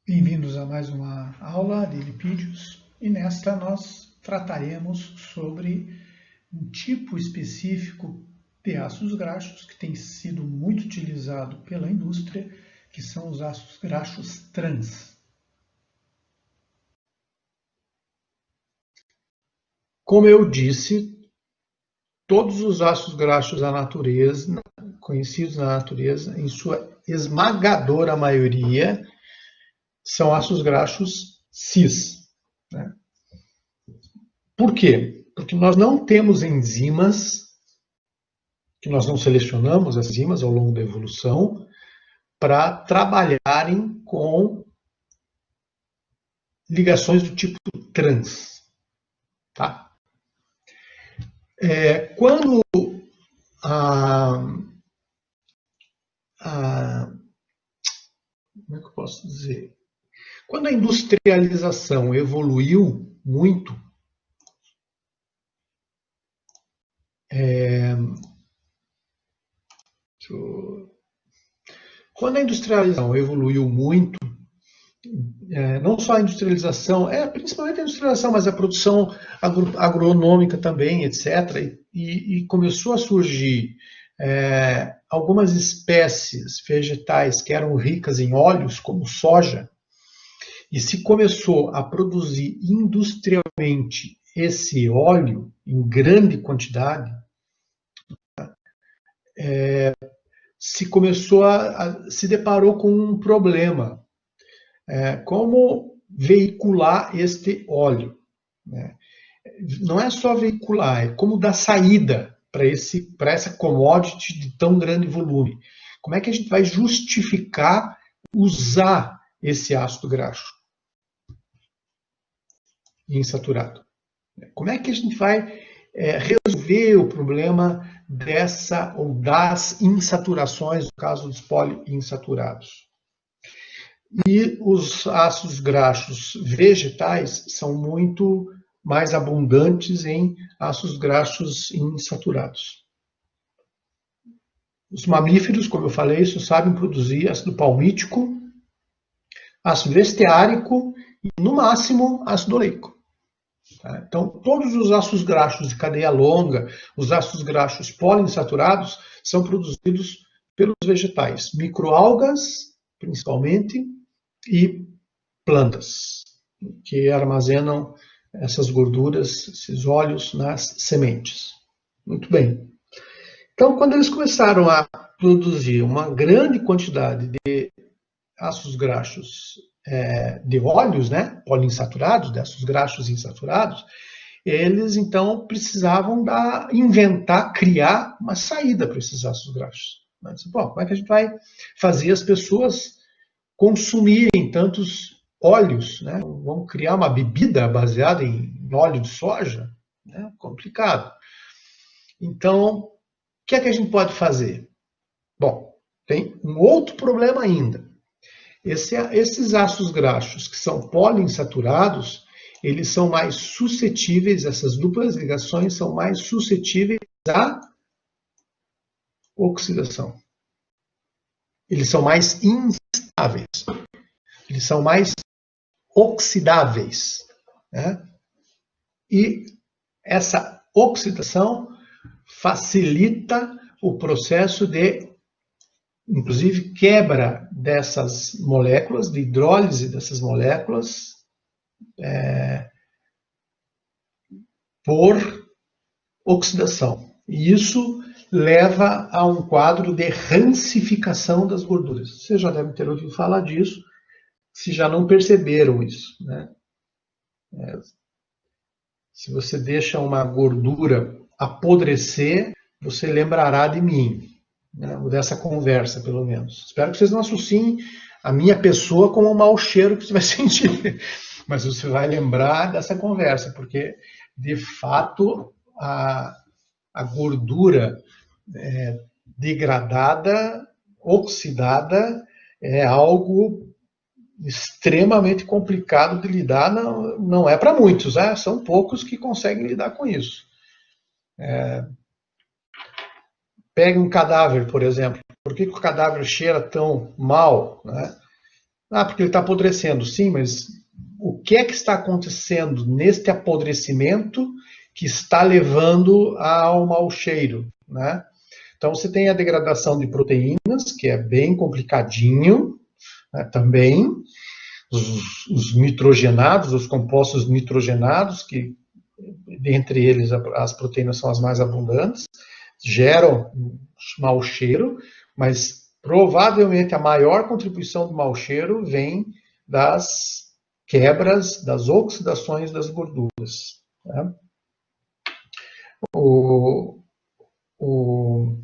Bem-vindos a mais uma aula de lipídios e nesta nós trataremos sobre um tipo específico de ácidos graxos que tem sido muito utilizado pela indústria, que são os ácidos graxos trans. Como eu disse, todos os ácidos graxos da natureza, conhecidos na natureza, em sua esmagadora maioria, são ácidos graxos cis. Né? Por quê? Porque nós não temos enzimas, que nós não selecionamos as enzimas ao longo da evolução, para trabalharem com ligações do tipo trans. Tá? Quando como é que eu posso dizer? Quando a industrialização evoluiu muito, quando a industrialização evoluiu muito, não só a industrialização, principalmente a industrialização, mas a produção agronômica também, etc. E começou a surgir algumas espécies vegetais que eram ricas em óleos, como soja, e se começou a produzir industrialmente esse óleo em grande quantidade, se deparou com um problema. Como veicular este óleo? Né? Não é só veicular, é como dar saída para essa commodity de tão grande volume. Como é que a gente vai justificar usar esse ácido graxo insaturado? Como é que a gente vai resolver o problema dessa ou das insaturações, no caso dos poliinsaturados? E os ácidos graxos vegetais são muito mais abundantes em ácidos graxos insaturados. Os mamíferos, como eu falei, só sabem produzir ácido palmítico, ácido esteárico e, no máximo, ácido oleico. Então, todos os ácidos graxos de cadeia longa, os ácidos graxos poliinsaturados, são produzidos pelos vegetais, microalgas, principalmente, e plantas, que armazenam essas gorduras, esses óleos nas sementes. Muito bem. Então, quando eles começaram a produzir uma grande quantidade de ácidos graxos de óleos, né, poliinsaturados, de ácidos graxos insaturados, eles então precisavam inventar, criar uma saída para esses ácidos graxos. Bom, como é que a gente vai fazer as pessoas consumirem tantos óleos? Né? Vamos criar uma bebida baseada em óleo de soja? Né? Complicado. Então, o que é que a gente pode fazer? Bom, tem um outro problema ainda. Esses ácidos graxos que são poliinsaturados, eles são mais suscetíveis, essas duplas ligações são mais suscetíveis à oxidação. Eles são mais instáveis. Eles são mais oxidáveis. Né? E essa oxidação facilita o processo de, inclusive, quebra dessas moléculas, de hidrólise dessas moléculas, por oxidação. E isso leva a um quadro de rancificação das gorduras. Vocês já devem ter ouvido falar disso, se já não perceberam isso. Né? Se você deixa uma gordura apodrecer, você lembrará de mim, né? Dessa conversa, pelo menos. Espero que vocês não associem a minha pessoa com o mau cheiro que você vai sentir. Mas você vai lembrar dessa conversa, porque, de fato, a gordura degradada, oxidada, é algo extremamente complicado de lidar, não é para muitos, né? São poucos que conseguem lidar com isso. Pegue um cadáver, por exemplo. Por que o cadáver cheira tão mal? Né? Ah, porque ele está apodrecendo. Sim, mas o que é que está acontecendo neste apodrecimento que está levando ao mau cheiro, né? Então, você tem a degradação de proteínas, que é bem complicadinho, né, também. Os nitrogenados, os compostos nitrogenados, que dentre eles as proteínas são as mais abundantes, geram mau cheiro, mas provavelmente a maior contribuição do mau cheiro vem das quebras, das oxidações das gorduras. Né? O, o,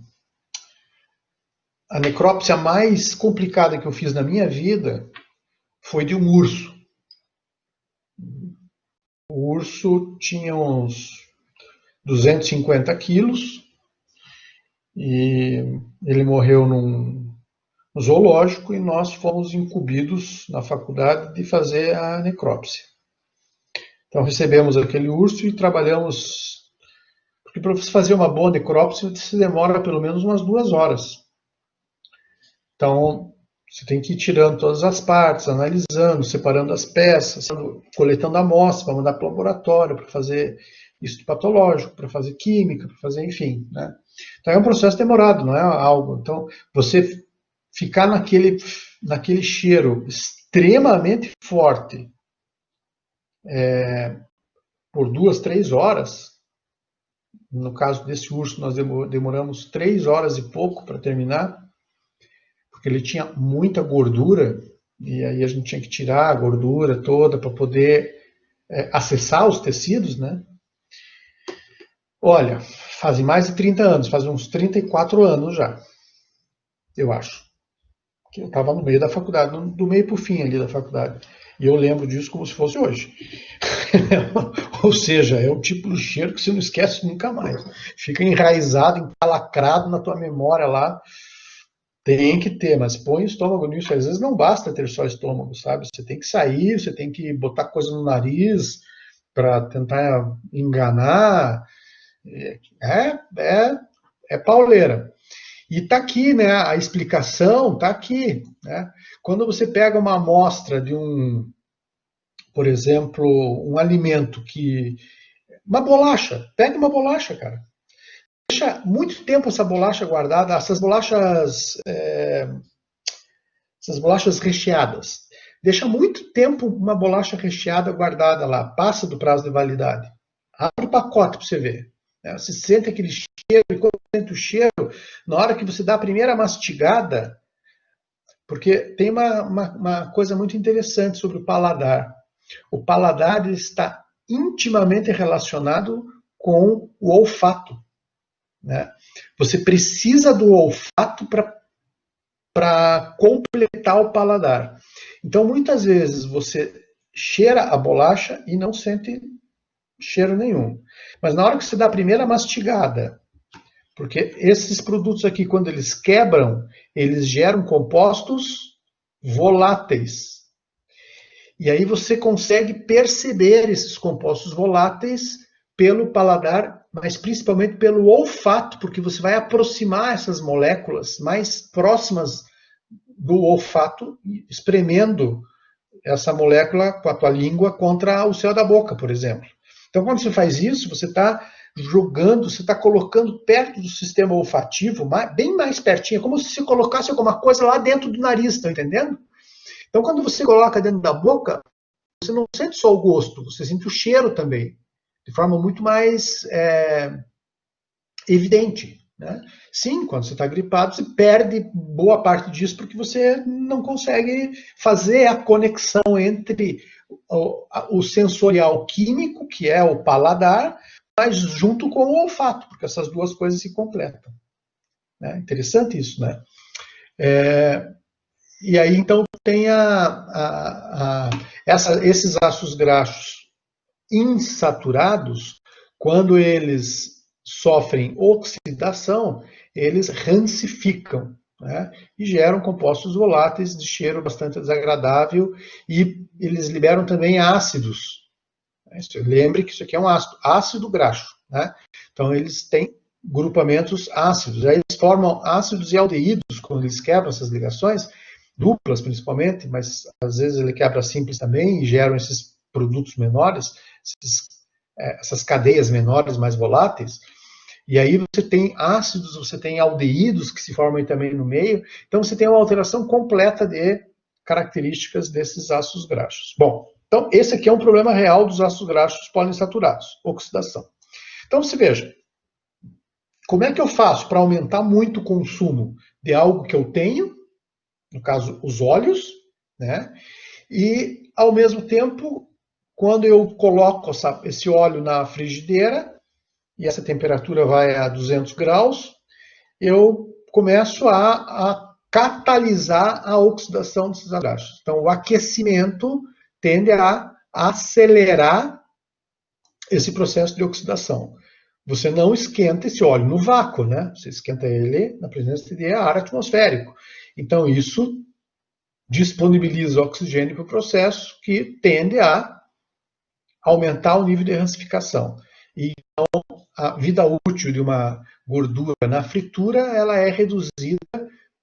a necrópsia mais complicada que eu fiz na minha vida foi de um urso. O urso tinha uns 250 quilos e ele morreu num zoológico e nós fomos incumbidos na faculdade de fazer a necrópsia. Então recebemos aquele urso e trabalhamos, porque para você fazer uma boa necrópsia você demora pelo menos umas 2 horas. Então você tem que ir tirando todas as partes, analisando, separando as peças, coletando amostras para mandar para o laboratório, para fazer estudo patológico, para fazer química, para fazer, enfim, né? Então é um processo demorado, não é algo. Então você ficar naquele cheiro extremamente forte por 2, 3 horas, no caso desse urso nós demoramos 3 horas e pouco para terminar, porque ele tinha muita gordura, e aí a gente tinha que tirar a gordura toda para poder acessar os tecidos, né? Olha, fazem mais de 30 anos, faz uns 34 anos já, eu acho. Que eu estava no meio da faculdade, do meio para o fim ali da faculdade. E eu lembro disso como se fosse hoje. Ou seja, é o tipo de cheiro que você não esquece nunca mais. Fica enraizado, encalacrado na tua memória lá. Tem que ter, mas põe o estômago nisso. Às vezes não basta ter só estômago, sabe? Você tem que sair, você tem que botar coisa no nariz para tentar enganar. É pauleira. E está aqui, né? A explicação está aqui, né? Quando você pega uma amostra de por exemplo, um alimento uma bolacha, pega uma bolacha, cara. Deixa muito tempo essa bolacha guardada, essas bolachas recheadas. Deixa muito tempo uma bolacha recheada guardada lá, passa do prazo de validade. Abre o pacote para você ver. Né? Você sente aquele cheiro, e quando você sente o cheiro, na hora que você dá a primeira mastigada, porque tem uma coisa muito interessante sobre o paladar. O paladar está intimamente relacionado com o olfato. Né? Você precisa do olfato para completar o paladar. Então, muitas vezes, você cheira a bolacha e não sente cheiro nenhum. Mas na hora que você dá a primeira mastigada, porque esses produtos aqui, quando eles quebram, eles geram compostos voláteis. E aí você consegue perceber esses compostos voláteis pelo paladar, mas principalmente pelo olfato, porque você vai aproximar essas moléculas mais próximas do olfato, espremendo essa molécula com a tua língua contra o céu da boca, por exemplo. Então, quando você faz isso, você está jogando, você está colocando perto do sistema olfativo, bem mais pertinho, como se você colocasse alguma coisa lá dentro do nariz, estão entendendo? Então, quando você coloca dentro da boca, você não sente só o gosto, você sente o cheiro também, de forma muito mais evidente. Né? Sim, quando você está gripado, você perde boa parte disso porque você não consegue fazer a conexão entre o sensorial químico, que é o paladar, mas junto com o olfato, porque essas duas coisas se completam. Né? Interessante isso, né? E aí, então, tem esses ácidos graxos insaturados, quando eles sofrem oxidação, eles rancificam, né? E geram compostos voláteis de cheiro bastante desagradável e eles liberam também ácidos. Lembre que isso aqui é um ácido graxo, né? Então eles têm grupamentos ácidos, aí eles formam ácidos e aldeídos quando eles quebram essas ligações duplas principalmente, mas às vezes ele quebra simples também e geram esses produtos menores, essas cadeias menores, mais voláteis. E aí você tem ácidos, você tem aldeídos que se formam também no meio. Então você tem uma alteração completa de características desses ácidos graxos. Bom, então esse aqui é um problema real dos ácidos graxos poliinsaturados, oxidação. Então você veja, como é que eu faço para aumentar muito o consumo de algo que eu tenho, no caso os óleos, né? E ao mesmo tempo, quando eu coloco esse óleo na frigideira, e essa temperatura vai a 200 graus, eu começo a catalisar a oxidação desses graxos. Então, o aquecimento tende a acelerar esse processo de oxidação. Você não esquenta esse óleo no vácuo, né? Você esquenta ele na presença de ar atmosférico. Então, isso disponibiliza oxigênio para o processo, que tende a aumentar o nível de rancificação. E então, a vida útil de uma gordura na fritura, ela é reduzida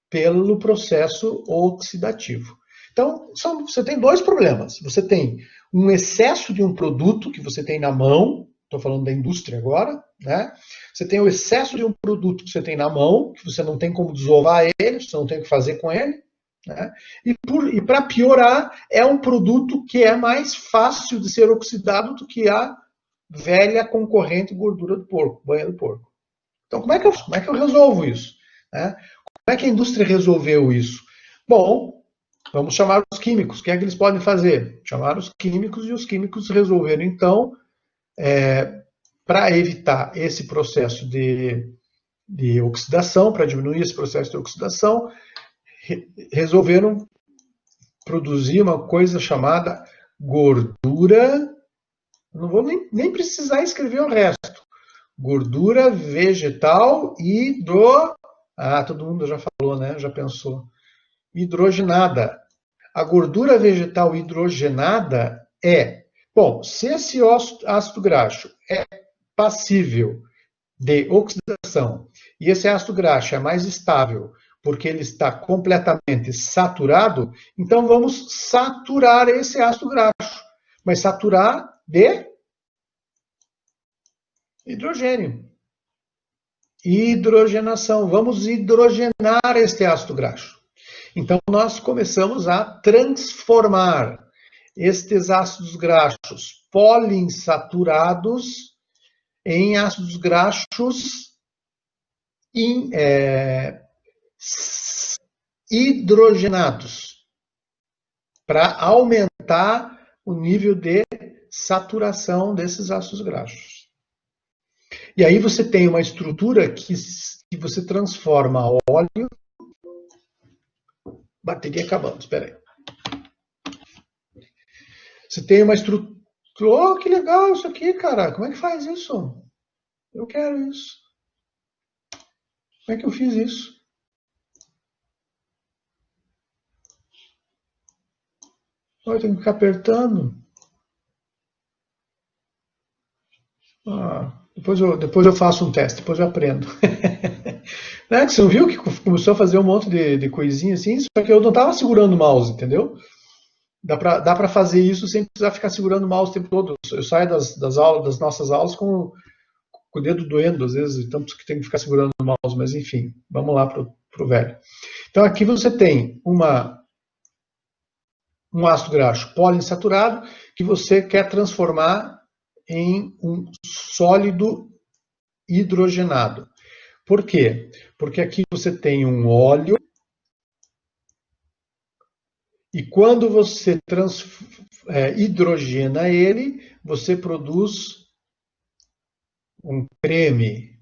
pelo processo oxidativo. Então, você tem dois problemas. Você tem um excesso de um produto que você tem na mão, estou falando da indústria agora, né? Você tem o excesso de um produto que você tem na mão, que você não tem como desovar ele, você não tem o que fazer com ele, né? E para piorar, é um produto que é mais fácil de ser oxidado do que a velha concorrente gordura do porco, banha do porco. Então, como é que eu resolvo isso? Né? Como é que a indústria resolveu isso? Bom, vamos chamar os químicos. O que é que eles podem fazer? Chamar os químicos, e os químicos resolveram, então, para evitar esse processo de oxidação, para diminuir esse processo de oxidação, resolveram produzir uma coisa chamada gordura. Não vou nem precisar escrever o resto. Gordura vegetal todo mundo já falou, né? Já pensou. Hidrogenada. A gordura vegetal hidrogenada bom, se esse ácido graxo é passível de oxidação e esse ácido graxo é mais estável porque ele está completamente saturado, então vamos saturar esse ácido graxo. Mas saturar de hidrogênio. Hidrogenação. Vamos hidrogenar este ácido graxo. Então, nós começamos a transformar estes ácidos graxos poliinsaturados em ácidos graxos hidrogenados, para aumentar o nível de saturação desses ácidos graxos. E aí você tem uma estrutura que você transforma óleo. Bateria acabando, espera aí. Você tem uma estrutura. Oh, que legal isso aqui, cara. Como é que faz isso? Eu quero isso. Como é que eu fiz isso? Eu tenho que ficar apertando. Depois eu faço um teste, depois eu aprendo. Né? Você não viu que começou a fazer um monte de coisinha assim? Só que eu não estava segurando o mouse, entendeu? Dá para fazer isso sem precisar ficar segurando o mouse o tempo todo. Eu saio das nossas aulas com o dedo doendo, às vezes, tanto que tem que ficar segurando o mouse, mas enfim, vamos lá para o velho. Então aqui você tem um ácido graxo poliinsaturado que você quer transformar em um sólido hidrogenado. Por quê? Porque aqui você tem um óleo e quando você hidrogena ele, você produz um creme.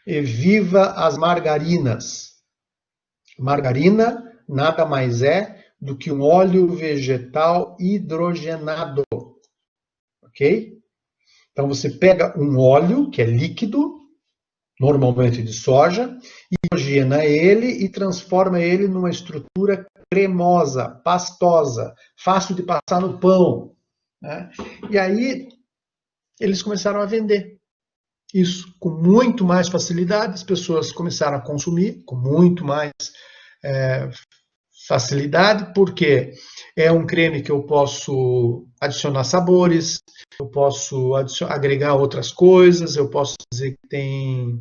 E viva as margarinas! Margarina nada mais é do que um óleo vegetal hidrogenado. Ok? Então você pega um óleo que é líquido, normalmente de soja, hidrogena ele e transforma ele numa estrutura cremosa, pastosa, fácil de passar no pão. Né? E aí eles começaram a vender. isso com muito mais facilidade, as pessoas começaram a consumir com muito mais facilidade, porque é um creme que eu posso adicionar sabores, eu posso agregar outras coisas, eu posso dizer que tem,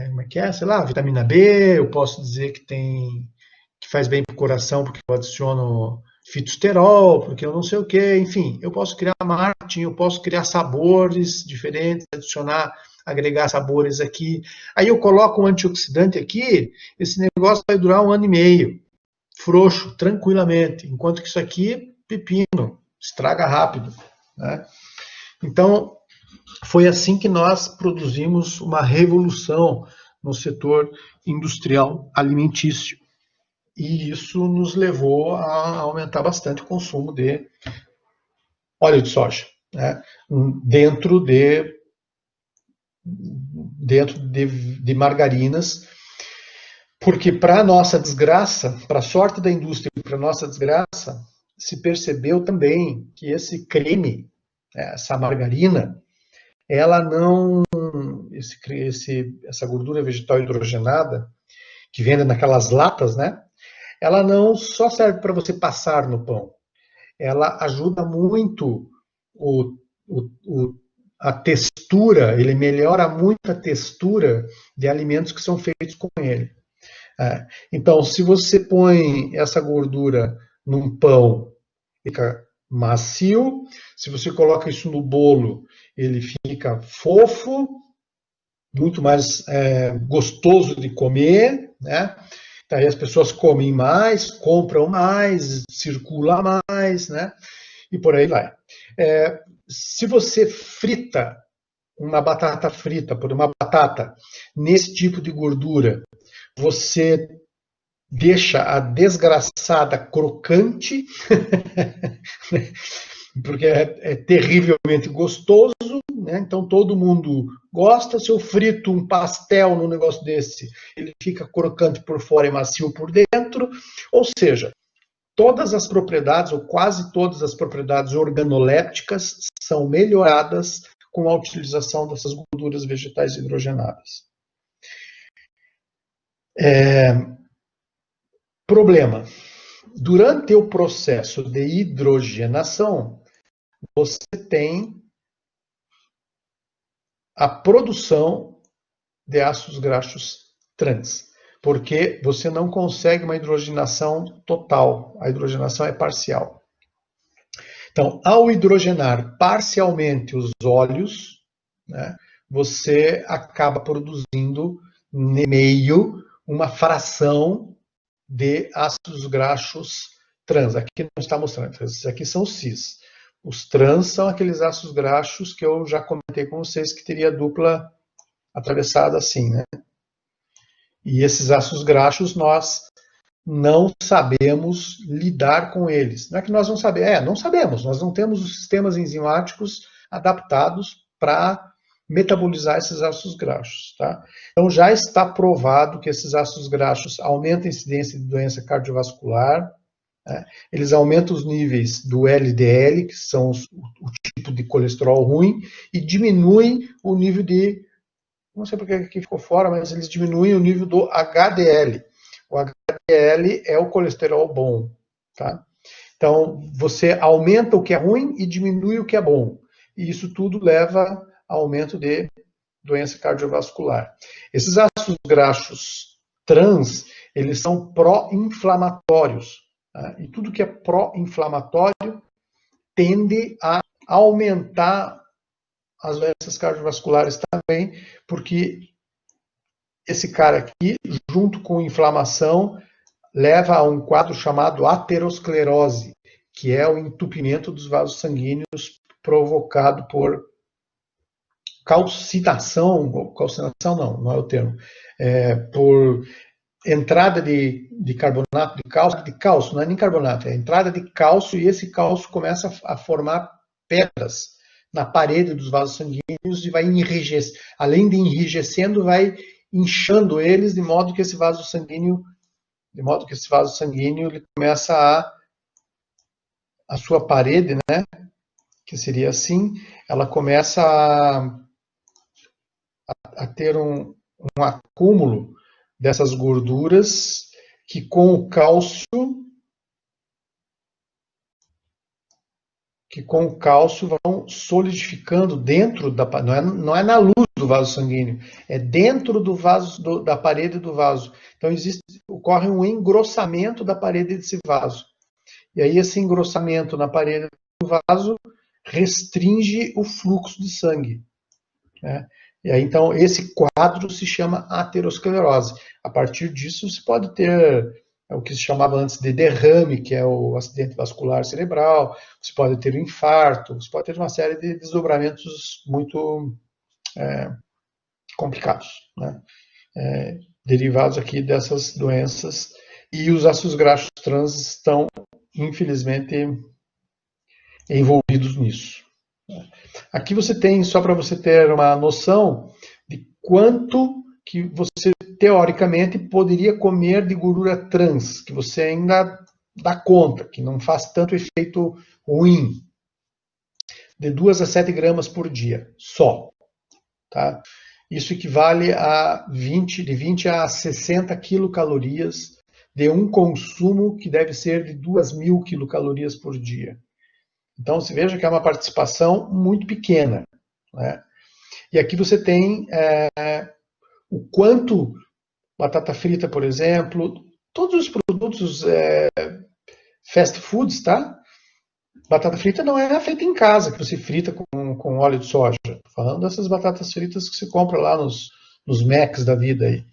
como é que é? Sei lá, vitamina B, eu posso dizer que tem, que faz bem para o coração, porque eu adiciono fitosterol, porque eu não sei o que, enfim, eu posso criar marketing, eu posso criar sabores diferentes, adicionar, agregar sabores aqui. Aí eu coloco um antioxidante aqui, esse negócio vai durar 1 ano e meio, frouxo, tranquilamente, enquanto que isso aqui, pepino, estraga rápido, né? Então, foi assim que nós produzimos uma revolução no setor industrial alimentício. E isso nos levou a aumentar bastante o consumo de óleo de soja, né? dentro de, de margarinas, porque para nossa desgraça, para a sorte da indústria e para nossa desgraça, se percebeu também que esse creme, essa margarina, ela não, essa gordura vegetal hidrogenada, que vende naquelas latas, né? Ela não só serve para você passar no pão, ela ajuda muito a textura, ele melhora muito a textura de alimentos que são feitos com ele. Então, se você põe essa gordura num pão, fica macio. Se você coloca isso no bolo, ele fica fofo, muito mais gostoso de comer, né? Daí as pessoas comem mais, compram mais, circula mais, né? E por aí vai. Se você frita uma batata frita por uma batata nesse tipo de gordura, você deixa a desgraçada crocante, porque é terrivelmente gostoso, né? Então todo mundo gosta. Se eu frito um pastel num negócio desse, ele fica crocante por fora e macio por dentro. Ou seja, todas as propriedades, ou quase todas as propriedades organolépticas são melhoradas com a utilização dessas gorduras vegetais hidrogenadas. Problema. Durante o processo de hidrogenação, você tem a produção de ácidos graxos trans, porque você não consegue uma hidrogenação total, a hidrogenação é parcial. Então, ao hidrogenar parcialmente os óleos, né, você acaba produzindo no meio uma fração de ácidos graxos trans. Aqui não está mostrando, esses aqui são os cis. Os trans são aqueles ácidos graxos que eu já comentei com vocês que teria dupla atravessada assim, né? E esses ácidos graxos nós não sabemos lidar com eles. Não é que nós não sabemos, não sabemos, nós não temos os sistemas enzimáticos adaptados para metabolizar esses ácidos graxos. Tá? Então já está provado que esses ácidos graxos aumentam a incidência de doença cardiovascular, né? Eles aumentam os níveis do LDL, que são o tipo de colesterol ruim, e diminuem o nível de, não sei porque aqui ficou fora, mas eles diminuem o nível do HDL. O HDL é o colesterol bom, tá? Então, você aumenta o que é ruim e diminui o que é bom. E isso tudo leva a aumento de doença cardiovascular. Esses ácidos graxos trans, eles são pró-inflamatórios. Tá? E tudo que é pró-inflamatório tende a aumentar as doenças cardiovasculares também, porque esse cara aqui, junto com inflamação, leva a um quadro chamado aterosclerose, que é o entupimento dos vasos sanguíneos provocado por calcinação não é o termo, por entrada de carbonato de cálcio, não é nem carbonato, é entrada de cálcio, e esse cálcio começa a formar pedras na parede dos vasos sanguíneos e vai enrijecer, além de enrijecendo, vai inchando eles de modo que esse vaso sanguíneo ele começa a sua parede, né, que seria assim, ela começa a ter um acúmulo dessas gorduras que com o cálcio vão solidificando dentro da, não é na luz do vaso sanguíneo, é dentro do vaso, da parede do vaso. Então ocorre um engrossamento da parede desse vaso. E aí esse engrossamento na parede do vaso restringe o fluxo de sangue, né? E aí, então, esse quadro se chama aterosclerose. A partir disso, você pode ter o que se chamava antes de derrame, que é o acidente vascular cerebral, você pode ter um infarto, você pode ter uma série de desdobramentos muito complicados, né? Derivados aqui dessas doenças. E os ácidos graxos trans estão, infelizmente, envolvidos nisso. Aqui você tem, só para você ter uma noção de quanto que você, teoricamente, poderia comer de gordura trans, que você ainda dá conta, que não faz tanto efeito ruim. De 2 a 7 gramas por dia, só. Tá? Isso equivale a de 20 a 60 quilocalorias de um consumo que deve ser de 2.000 quilocalorias por dia. Então, você veja que é uma participação muito pequena, né? E aqui você tem o quanto batata frita, por exemplo, todos os produtos fast foods, tá? Batata frita não é feita em casa, que você frita com óleo de soja. Estou falando dessas batatas fritas que você compra lá nos Macs da vida aí,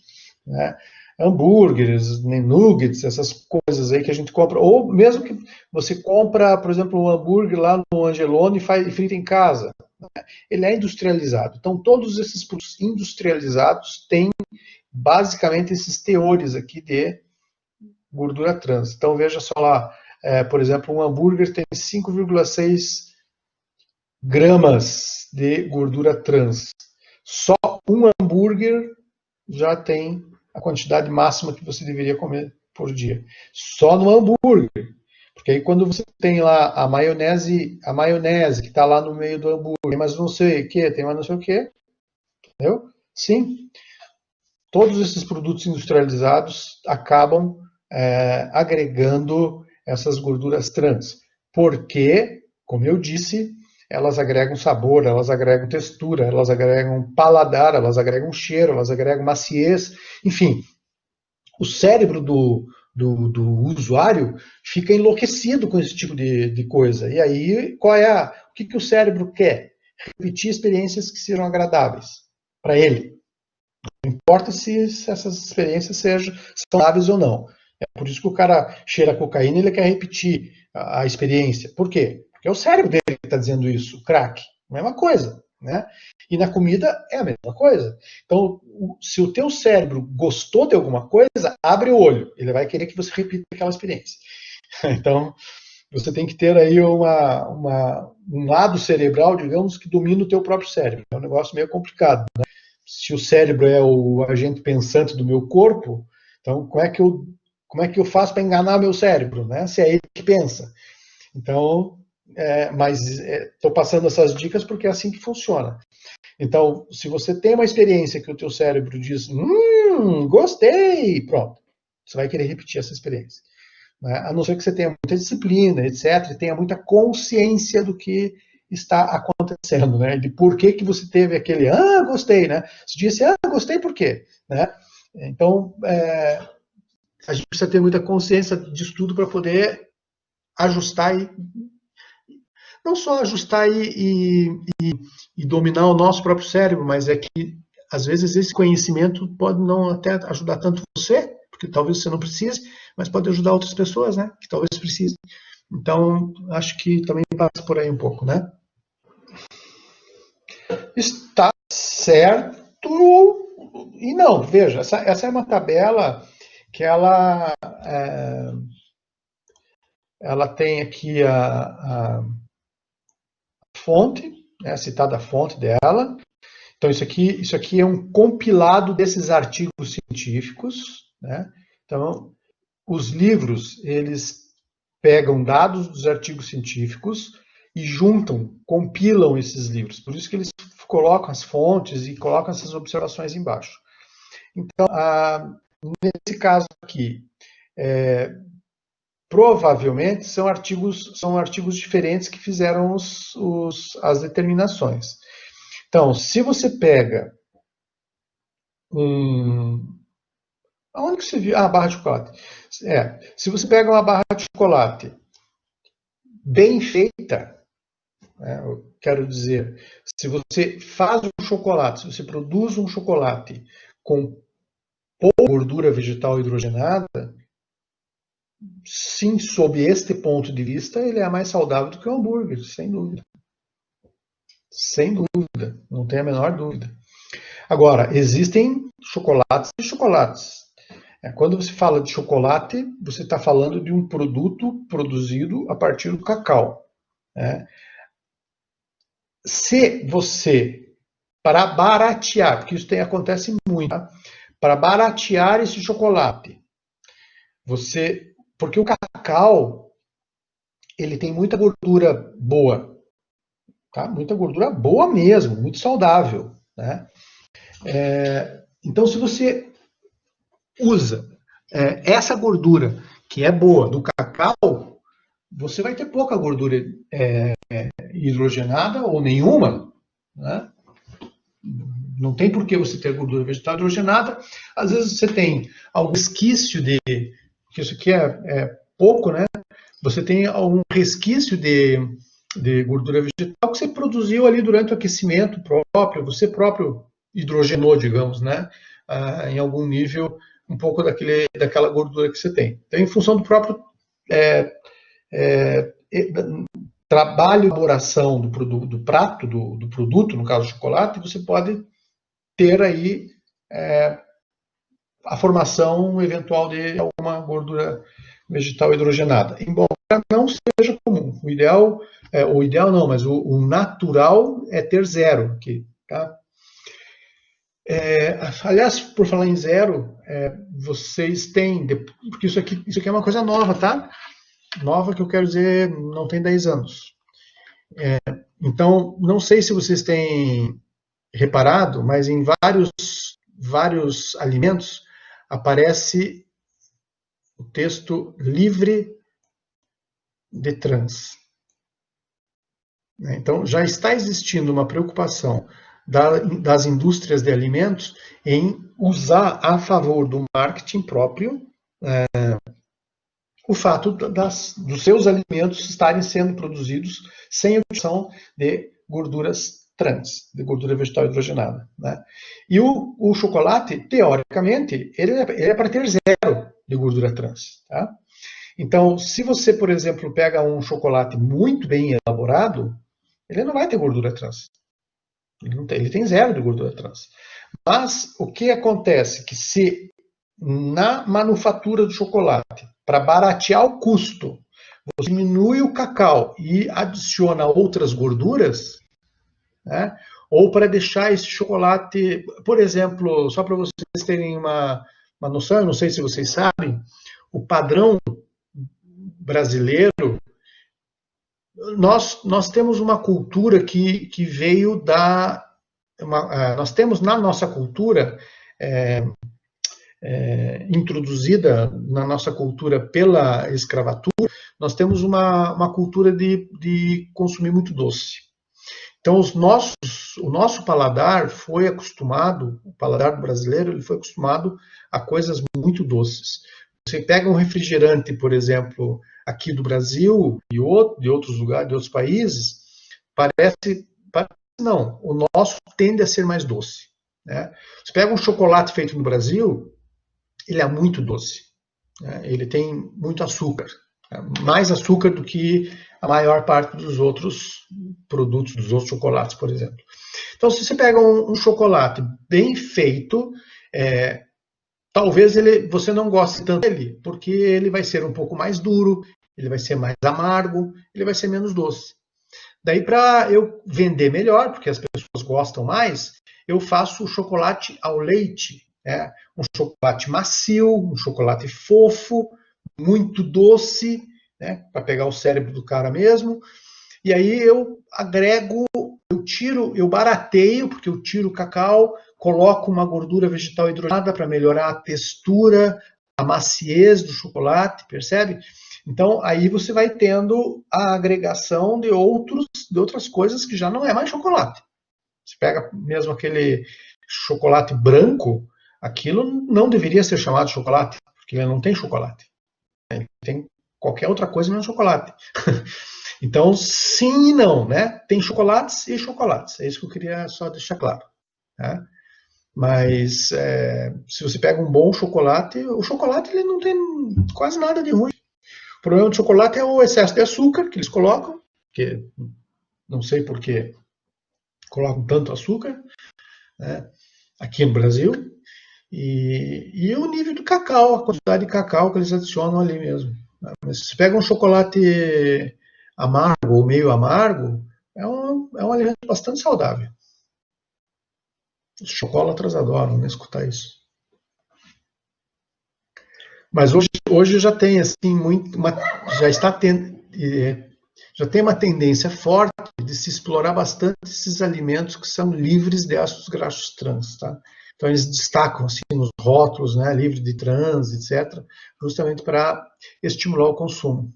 né? Hambúrgueres, nuggets, essas coisas aí que a gente compra, ou mesmo que você compra, por exemplo, um hambúrguer lá no Angelone e frita em casa, né? Ele é industrializado. Então, todos esses produtos industrializados têm basicamente esses teores aqui de gordura trans. Então, veja só lá, por exemplo, um hambúrguer tem 5,6 gramas de gordura trans. Só um hambúrguer já tem a quantidade máxima que você deveria comer por dia. Só no hambúrguer. Porque aí quando você tem lá a maionese que está lá no meio do hambúrguer, mas não sei o que, tem mais não sei o que, entendeu? Sim, todos esses produtos industrializados acabam agregando essas gorduras trans. Porque, como eu disse, elas agregam sabor, elas agregam textura, elas agregam paladar, elas agregam cheiro, elas agregam maciez, enfim. O cérebro do usuário fica enlouquecido com esse tipo de coisa. E aí, o que o cérebro quer? Repetir experiências que serão agradáveis para ele. Não importa se essas experiências são saudáveis ou não. É por isso que o cara cheira cocaína e ele quer repetir a experiência. Por quê? Porque é o cérebro dele que está dizendo isso, o crack. Mesma coisa, né? E na comida é a mesma coisa. Então, se o teu cérebro gostou de alguma coisa, abre o olho. Ele vai querer que você repita aquela experiência. Então, você tem que ter aí um lado cerebral, digamos, que domina o teu próprio cérebro. É um negócio meio complicado, né? Se o cérebro é o agente pensante do meu corpo, então como é que eu faço para enganar meu cérebro, né? Se é ele que pensa. Então, mas estou passando essas dicas porque é assim que funciona. Então, se você tem uma experiência que o teu cérebro diz, gostei, pronto, você vai querer repetir essa experiência, né? A não ser que você tenha muita disciplina, etc., e tenha muita consciência do que está acontecendo, né? De por que você teve aquele, gostei, né? Você disse, gostei por quê, né? Então, a gente precisa ter muita consciência disso tudo para poder ajustar e não só ajustar e dominar o nosso próprio cérebro, mas é que às vezes esse conhecimento pode não até ajudar tanto você, porque talvez você não precise, mas pode ajudar outras pessoas, né? Que talvez precisem. Então, acho que também passa por aí um pouco, né? Está certo e não. Veja, essa é uma tabela que ela tem aqui a fonte, né, citada a fonte dela. Então, isso aqui é um compilado desses artigos científicos, né? Então, os livros, eles pegam dados dos artigos científicos e juntam, compilam esses livros. Por isso que eles colocam as fontes e colocam essas observações embaixo. Então, nesse caso aqui, provavelmente são artigos diferentes que fizeram as determinações. Então, se você pega aonde que você viu? Ah, barra de chocolate. Se você pega uma barra de chocolate bem feita, eu quero dizer, se você faz um chocolate, se você produz um chocolate com pouca gordura vegetal hidrogenada, sim, sob este ponto de vista, ele é mais saudável do que o hambúrguer, sem dúvida. Sem dúvida, não tem a menor dúvida. Agora, existem chocolates e chocolates. Quando você fala de chocolate, você está falando de um produto produzido a partir do cacau. Se você, para baratear, porque isso acontece muito, tá? Para baratear esse chocolate, porque o cacau, ele tem muita gordura boa, tá? Muita gordura boa mesmo, muito saudável, né? Então, se você usa essa gordura que é boa do cacau, você vai ter pouca gordura hidrogenada ou nenhuma, né? Não tem por que você ter gordura vegetal hidrogenada. Às vezes você tem algum resquício que isso aqui é pouco, né? Você tem algum resquício de gordura vegetal que você produziu ali durante o aquecimento próprio, você próprio hidrogenou, digamos, né? Em algum nível, um pouco daquela gordura que você tem. Então, em função do próprio trabalho de elaboração do prato, do produto, no caso do chocolate, você pode ter aí a formação eventual de alguma gordura vegetal hidrogenada. Embora não seja comum. O ideal não, mas o natural é ter zero aqui, tá? Aliás, por falar em zero, vocês têm, porque isso aqui é uma coisa nova, tá? Nova que eu quero dizer, não tem 10 anos. Então, não sei se vocês têm reparado, mas em vários alimentos aparece o texto livre de trans. Então, já está existindo uma preocupação das indústrias de alimentos em usar a favor do marketing próprio o fato dos seus alimentos estarem sendo produzidos sem utilização de gorduras trans, de gordura vegetal hidrogenada, né? E o chocolate, teoricamente, ele é para ter zero de gordura trans, tá? Então, se você, por exemplo, pega um chocolate muito bem elaborado, ele não vai ter gordura trans. Ele tem zero de gordura trans. Mas o que acontece? Que se na manufatura do chocolate, para baratear o custo, você diminui o cacau e adiciona outras gorduras, né? Ou para deixar esse chocolate, por exemplo, só para vocês terem uma noção, eu não sei se vocês sabem, o padrão brasileiro, nós temos uma cultura que veio nós temos na nossa cultura, introduzida na nossa cultura pela escravatura, nós temos uma cultura de consumir muito doce. Então, o nosso paladar foi acostumado, o paladar brasileiro, ele foi acostumado a coisas muito doces. Você pega um refrigerante, por exemplo, aqui do Brasil e de outros lugares, de outros países, parece não, o nosso tende a ser mais doce, né? Você pega um chocolate feito no Brasil, ele é muito doce, né? Ele tem muito açúcar, né? Mais açúcar do que a maior parte dos outros produtos, dos outros chocolates, por exemplo. Então, se você pega um chocolate bem feito, talvez você não goste tanto dele, porque ele vai ser um pouco mais duro, ele vai ser mais amargo, ele vai ser menos doce. Daí, para eu vender melhor, porque as pessoas gostam mais, eu faço o chocolate ao leite, né? Um chocolate macio, um chocolate fofo, muito doce, né? Para pegar o cérebro do cara mesmo. E aí eu agrego, eu barateio, porque eu tiro o cacau, coloco uma gordura vegetal hidrogenada para melhorar a textura, a maciez do chocolate, percebe? Então aí você vai tendo a agregação de outras coisas que já não é mais chocolate. Você pega mesmo aquele chocolate branco, aquilo não deveria ser chamado chocolate, porque ele não tem chocolate. Ele tem qualquer outra coisa menos chocolate. Então, sim e não, né? Tem chocolates e chocolates. É isso que eu queria só deixar claro. Né? Mas se você pega um bom chocolate, o chocolate ele não tem quase nada de ruim. O problema do chocolate é o excesso de açúcar que eles colocam, que não sei por que colocam tanto açúcar, né? Aqui no Brasil, e o nível do cacau, a quantidade de cacau que eles adicionam ali mesmo. Mas se pega um chocolate amargo ou meio amargo, é um alimento bastante saudável. Os chocolatras adoram, né, escutar isso. Mas hoje já tem assim já está tendo, já tem uma tendência forte de se explorar bastante esses alimentos que são livres de ácidos graxos trans, tá? Então eles destacam assim nos rótulos, né, livre de trans, etc, justamente para estimular o consumo.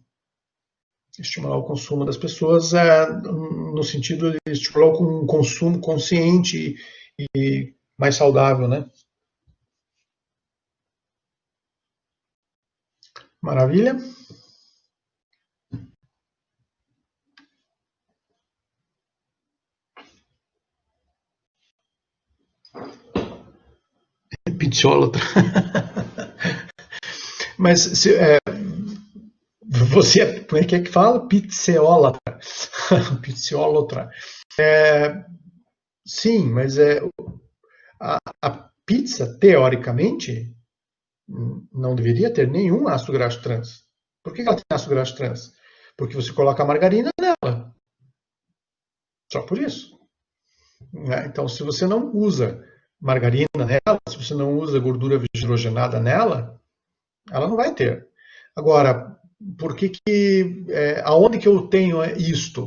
Estimular o consumo das pessoas no sentido de estimular um consumo consciente e mais saudável, né? Maravilha? Pitiólatra. Mas você, como é que fala? Pizzeólatra. Pizzeólatra. Sim, mas a pizza, teoricamente, não deveria ter nenhum ácido graxo trans. Por que ela tem ácido graxo trans? Porque você coloca a margarina nela. Só por isso. Né? Então, se você não usa margarina nela, se você não usa gordura hidrogenada nela, ela não vai ter. Agora, por que aonde que eu tenho isto?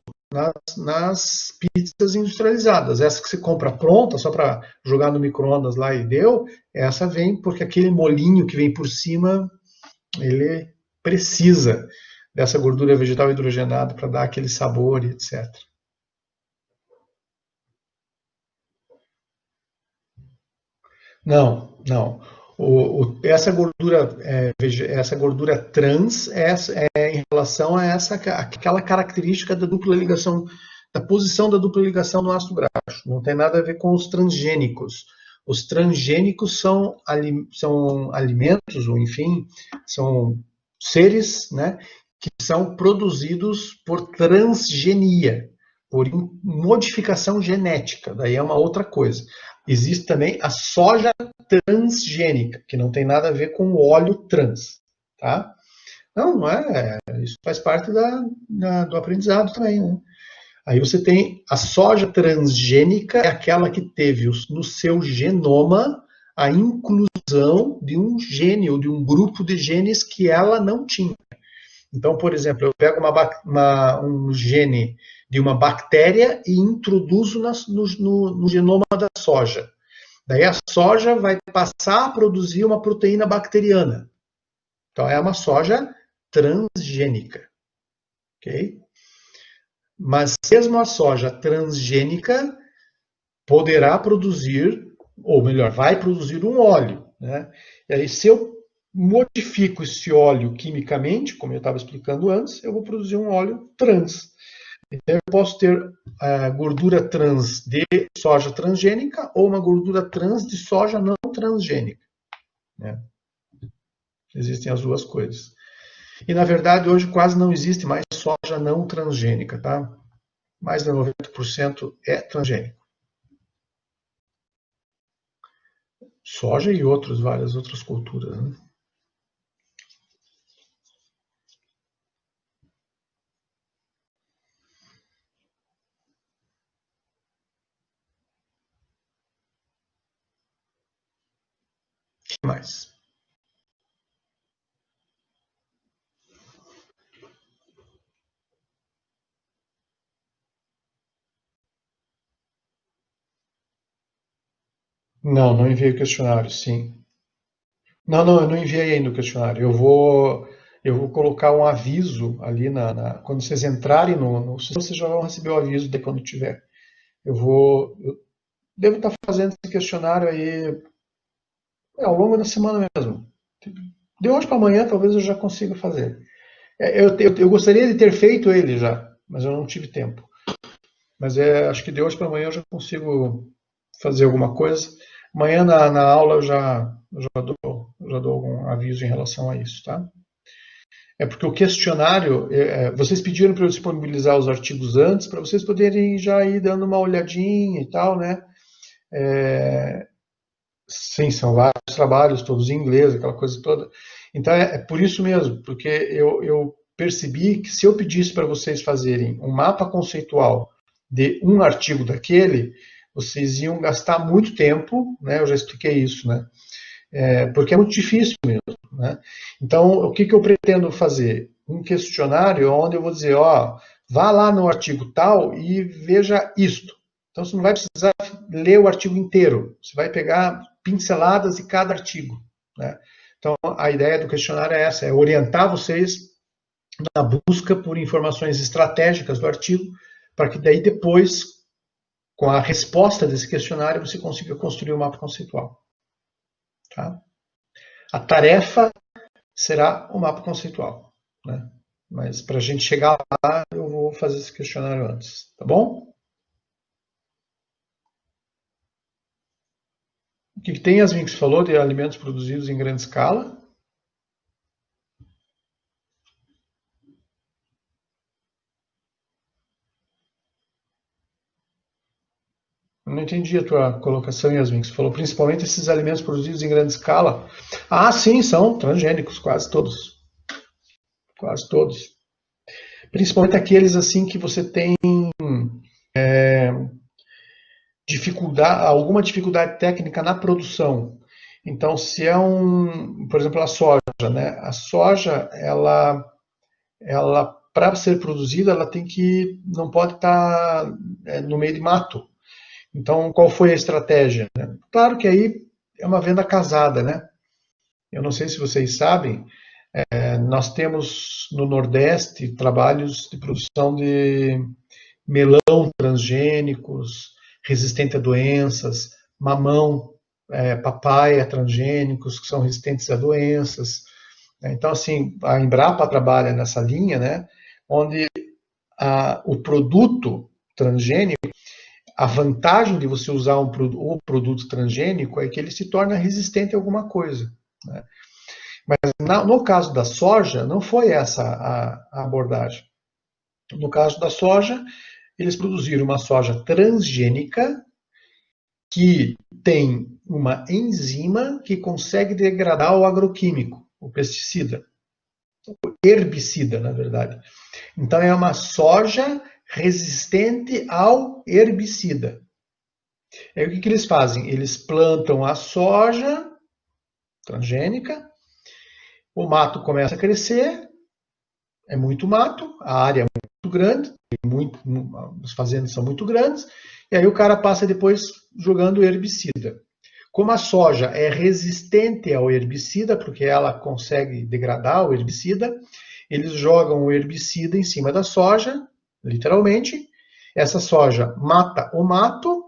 Nas pizzas industrializadas. Essa que você compra pronta, só para jogar no micro-ondas lá e deu, essa vem porque aquele molinho que vem por cima, ele precisa dessa gordura vegetal hidrogenada para dar aquele sabor e etc. Não, não. Essa gordura trans é em relação a aquela característica da dupla ligação, da posição da dupla ligação no ácido graxo. Não tem nada a ver com os transgênicos. Os transgênicos são alimentos, ou enfim, são seres, né, que são produzidos por transgenia, por modificação genética. Daí é uma outra coisa. Existe também a soja transgênica, que não tem nada a ver com o óleo trans, tá? Não, não é. Isso faz parte do aprendizado também, né? Aí você tem a soja transgênica, é aquela que teve no seu genoma a inclusão de um gene ou de um grupo de genes que ela não tinha. Então, por exemplo, eu pego um gene de uma bactéria e introduzo no genoma da soja. Daí a soja vai passar a produzir uma proteína bacteriana. Então é uma soja transgênica, ok? Mas mesmo a soja transgênica poderá produzir, ou melhor, vai produzir um óleo, né? E aí se eu modifico esse óleo quimicamente, como eu estava explicando antes, eu vou produzir um óleo trans. Então, eu posso ter gordura trans de soja transgênica ou uma gordura trans de soja não transgênica. Né? Existem as duas coisas. E, na verdade, hoje quase não existe mais soja não transgênica, tá? Mais de 90% é transgênico. Soja e várias outras culturas. Né? O que mais? Não, não enviei o questionário, sim. Não, não, eu não enviei ainda o questionário. Eu vou colocar um aviso ali quando vocês entrarem no sistema, vocês já vão receber o aviso de quando tiver. Eu devo estar fazendo esse questionário aí ao longo da semana mesmo. De hoje para amanhã, talvez eu já consiga fazer. Eu gostaria de ter feito ele já, mas eu não tive tempo. Mas acho que de hoje para amanhã eu já consigo fazer alguma coisa. Amanhã na aula eu já dou algum aviso em relação a isso, tá? É porque o questionário, vocês pediram para eu disponibilizar os artigos antes, para vocês poderem já ir dando uma olhadinha e tal, né? É, sim, são vários trabalhos, todos em inglês, aquela coisa toda. Então é por isso mesmo, porque eu percebi que se eu pedisse para vocês fazerem um mapa conceitual de um artigo daquele, vocês iam gastar muito tempo, né? Eu já expliquei isso, né? Porque é muito difícil mesmo, né? Então, o que eu pretendo fazer? Um questionário onde eu vou dizer, ó, vá lá no artigo tal e veja isto. Então, você não vai precisar ler o artigo inteiro, você vai pegar pinceladas de cada artigo, né? Então, a ideia do questionário é essa, é orientar vocês na busca por informações estratégicas do artigo, para que daí depois, com a resposta desse questionário, você consiga construir o mapa conceitual, tá? A tarefa será o mapa conceitual, né? Mas para a gente chegar lá, eu vou fazer esse questionário antes, tá bom? O que tem, Yasmin, que você falou de alimentos produzidos em grande escala? Eu não entendi a tua colocação, Yasmin, que você falou principalmente esses alimentos produzidos em grande escala. Ah, sim, são transgênicos, quase todos. Quase todos. Principalmente aqueles assim que você tem alguma dificuldade técnica na produção. Então, se é por exemplo, a soja, né? A soja, ela para ser produzida, ela não pode estar no meio de mato. Então, qual foi a estratégia? Né? Claro que aí é uma venda casada, né? Eu não sei se vocês sabem, nós temos no Nordeste trabalhos de produção de melão transgênicos, resistente a doenças, mamão, papaya transgênicos, que são resistentes a doenças. Então, assim, a Embrapa trabalha nessa linha, né, onde o produto transgênico, a vantagem de você usar o produto transgênico é que ele se torna resistente a alguma coisa, né? Mas no caso da soja, não foi essa a abordagem. No caso da soja, eles produziram uma soja transgênica que tem uma enzima que consegue degradar o agroquímico, o pesticida, o herbicida, na verdade. Então é uma soja resistente ao herbicida. Aí o que eles fazem? Eles plantam a soja transgênica, o mato começa a crescer, é muito mato, a área é muito grande, as fazendas são muito grandes, e aí o cara passa depois jogando herbicida. Como a soja é resistente ao herbicida, porque ela consegue degradar o herbicida, eles jogam o herbicida em cima da soja, literalmente. Essa soja mata o mato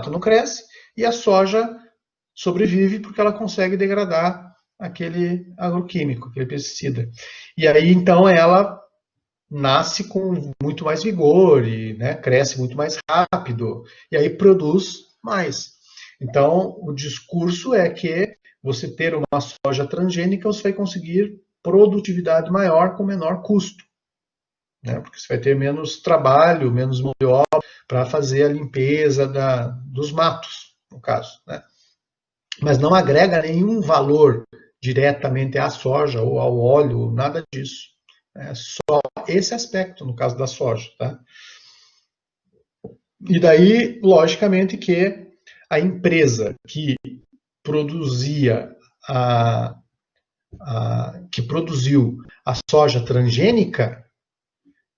não cresce, e a soja sobrevive porque ela consegue degradar aquele agroquímico, aquele pesticida. E aí então ela nasce com muito mais vigor e, né, cresce muito mais rápido e aí produz mais. Então o discurso é que você ter uma soja transgênica você vai conseguir produtividade maior com menor custo, né? Porque você vai ter menos trabalho, menos mão de obra para fazer a limpeza dos matos, no caso, né? Mas não agrega nenhum valor diretamente à soja ou ao óleo, nada disso. É só esse aspecto, no caso da soja. Tá? E daí, logicamente, que a empresa que produzia que produziu a soja transgênica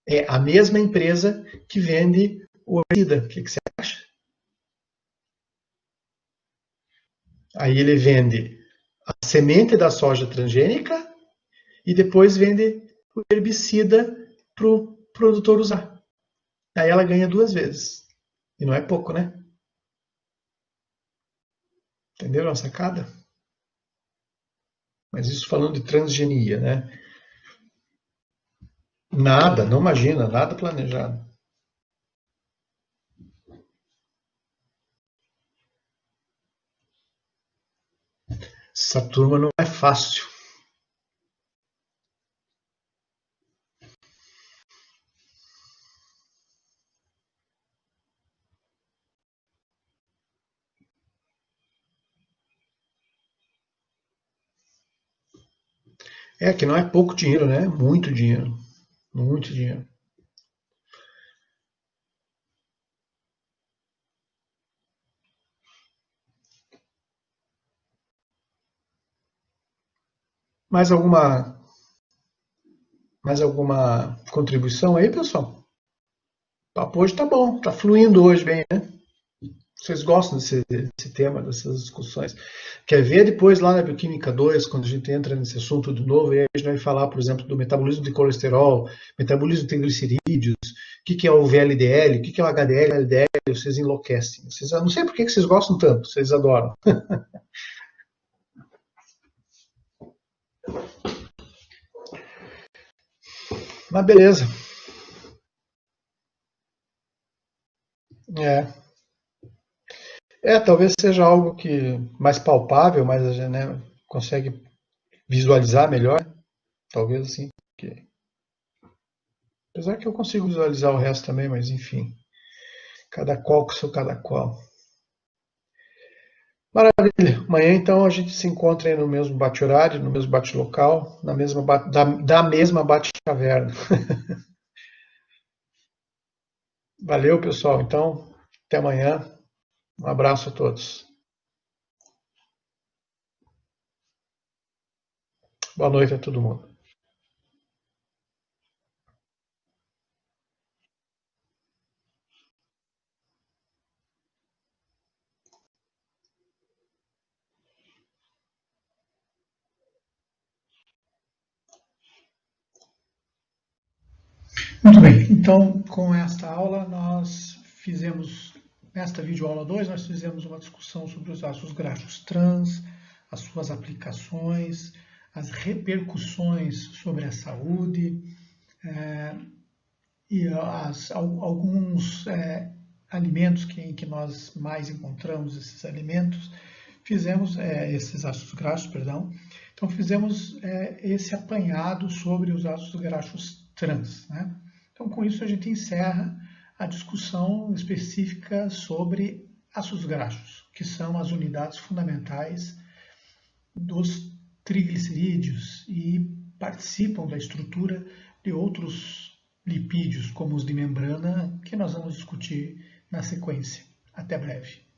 é a mesma empresa que vende o herbicida. O que você acha? Aí ele vende a semente da soja transgênica e depois vende o herbicida para o produtor usar. Aí ela ganha 2 vezes. E não é pouco, né? Entenderam a sacada? Mas isso falando de transgenia, né? Nada, não imagina, nada planejado. Essa turma não é fácil. É que não é pouco dinheiro, né? Muito dinheiro. Muito dinheiro. Mais alguma, mais alguma contribuição aí, pessoal? O papo hoje tá bom, tá fluindo hoje bem, né? Vocês gostam desse tema, dessas discussões. Quer ver depois lá na Bioquímica 2, quando a gente entra nesse assunto de novo, e aí a gente vai falar, por exemplo, do metabolismo de colesterol, metabolismo de triglicerídeos, o que é o VLDL, o que é o HDL, LDL, vocês enlouquecem. Vocês, eu não sei por que vocês gostam tanto, vocês adoram. Mas beleza. É, talvez seja algo que mais palpável, mais a gente, né, consegue visualizar melhor, talvez assim. Apesar que eu consigo visualizar o resto também, mas enfim. Cada qual com seu cada qual. Maravilha. Amanhã então a gente se encontra aí no mesmo bate-horário, no mesmo bate-local, da mesma bate-caverna. Valeu, pessoal. Então, até amanhã. Um abraço a todos. Boa noite a todo mundo. Muito bem, então com esta aula nós fizemos, nesta videoaula 2, nós fizemos uma discussão sobre os ácidos graxos trans, as suas aplicações, as repercussões sobre a saúde e alguns alimentos em que nós mais encontramos esses alimentos, fizemos esses ácidos graxos, perdão, então fizemos esse apanhado sobre os ácidos graxos trans, né? Então, com isso, a gente encerra a discussão específica sobre ácidos graxos, que são as unidades fundamentais dos triglicerídeos e participam da estrutura de outros lipídios, como os de membrana, que nós vamos discutir na sequência. Até breve.